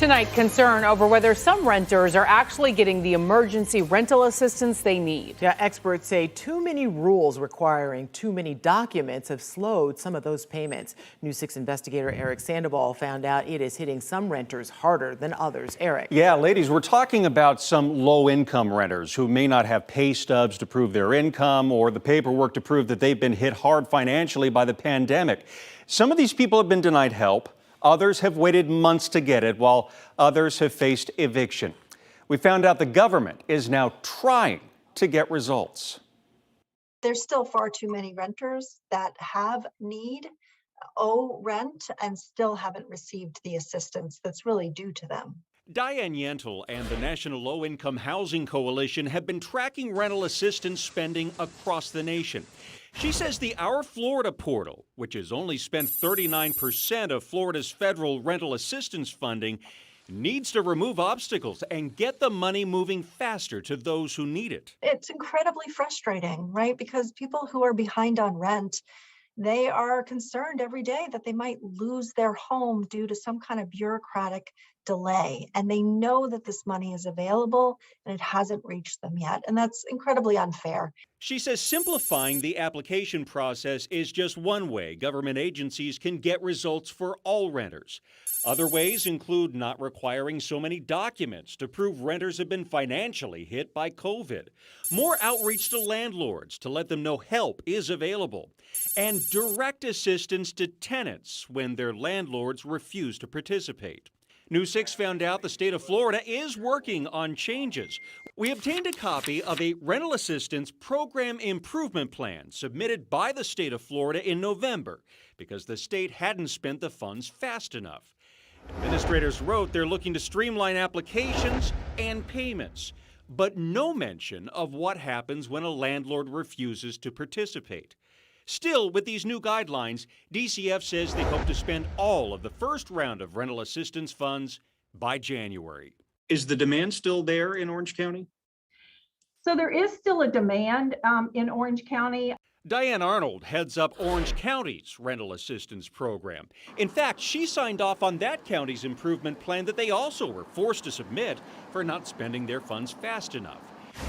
Tonight, concern over whether some renters are actually getting the emergency rental assistance they need. Yeah, experts say too many rules requiring too many documents have slowed some of those payments. News 6 investigator Eric Sandoval found out it is hitting some renters harder than others. Eric. Yeah, ladies, we're talking about some low-income renters who may not have pay stubs to prove their income or the paperwork to prove that they've been hit hard financially by the pandemic. Some of these people have been denied help. Others have waited months to get it, while others have faced eviction. We found out the government is now trying to get results. There's still far too many renters that have need, owe rent, and still haven't received the assistance that's really due to them. Diane Yentl and the National Low Income Housing Coalition have been tracking rental assistance spending across the nation. She says the Our Florida portal, which has only spent 39% of Florida's federal rental assistance funding, needs to remove obstacles and get the money moving faster to those who need it. It's incredibly frustrating, right? Because people who are behind on rent, they are concerned every day that they might lose their home due to some kind of bureaucratic delay. And they know that this money is available and it hasn't reached them yet. And that's incredibly unfair. She says simplifying the application process is just one way government agencies can get results for all renters. Other ways include not requiring so many documents to prove renters have been financially hit by COVID, more outreach to landlords to let them know help is available, and direct assistance to tenants when their landlords refuse to participate. News 6 found out the state of Florida is working on changes. We obtained a copy of a rental assistance program improvement plan submitted by the state of Florida in November because the state hadn't spent the funds fast enough. Administrators wrote they're looking to streamline applications and payments, but no mention of what happens when a landlord refuses to participate. Still, with these new guidelines, DCF says they hope to spend all of the first round of rental assistance funds by January. Is the demand still there in Orange County? So there is still a demand in Orange County. Diane Arnold heads up Orange County's rental assistance program. In fact, she signed off on that county's improvement plan that they also were forced to submit for not spending their funds fast enough.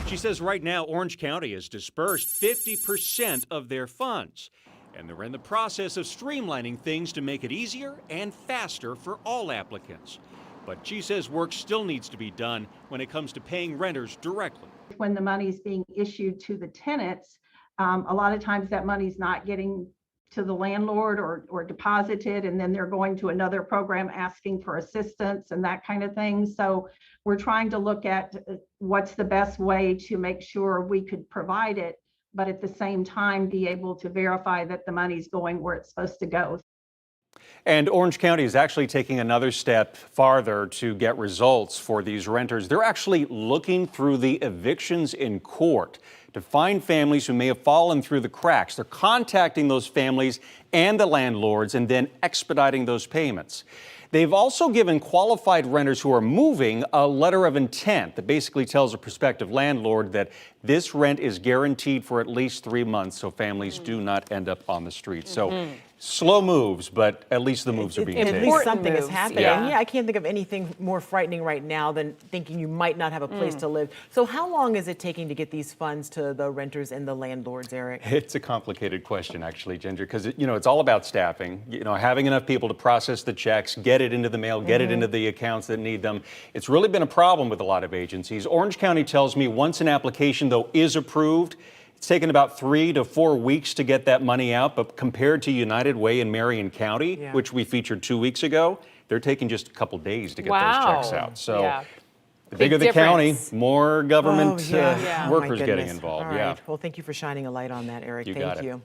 She says right now Orange County has dispersed 50% of their funds, and they're in the process of streamlining things to make it easier and faster for all applicants. But she says work still needs to be done when it comes to paying renters directly. When the money is being issued to the tenants, a lot of times that money's not getting to the landlord or deposited, and then they're going to another program asking for assistance and that kind of thing. So we're trying to look at what's the best way to make sure we could provide it, but at the same time be able to verify that the money's going where it's supposed to go. And Orange County is actually taking another step farther to get results for these renters. They're actually looking through the evictions in court to find families who may have fallen through the cracks. They're contacting those families and the landlords and then expediting those payments. They've also given qualified renters who are moving a letter of intent that basically tells a prospective landlord that this rent is guaranteed for at least 3 months so families do not end up on the street. So slow moves, but at least the moves are being taken. At least something is happening. Yeah. Yeah, I can't think of anything more frightening right now than thinking you might not have a place to live. So how long is it taking to get these funds to the renters and the landlords, Eric? It's a complicated question, actually, Ginger, because it's all about staffing. Having enough people to process the checks, get it into the mail, get it into the accounts that need them. It's really been a problem with a lot of agencies. Orange County tells me once an application, though, is approved, it's taken about 3 to 4 weeks to get that money out, but compared to United Way in Marion County, which we featured 2 weeks ago, they're taking just a couple days to get those checks out. So the bigger the county, more government workers getting involved. All right. Well, thank you for shining a light on that, Eric. You Thank got it. you.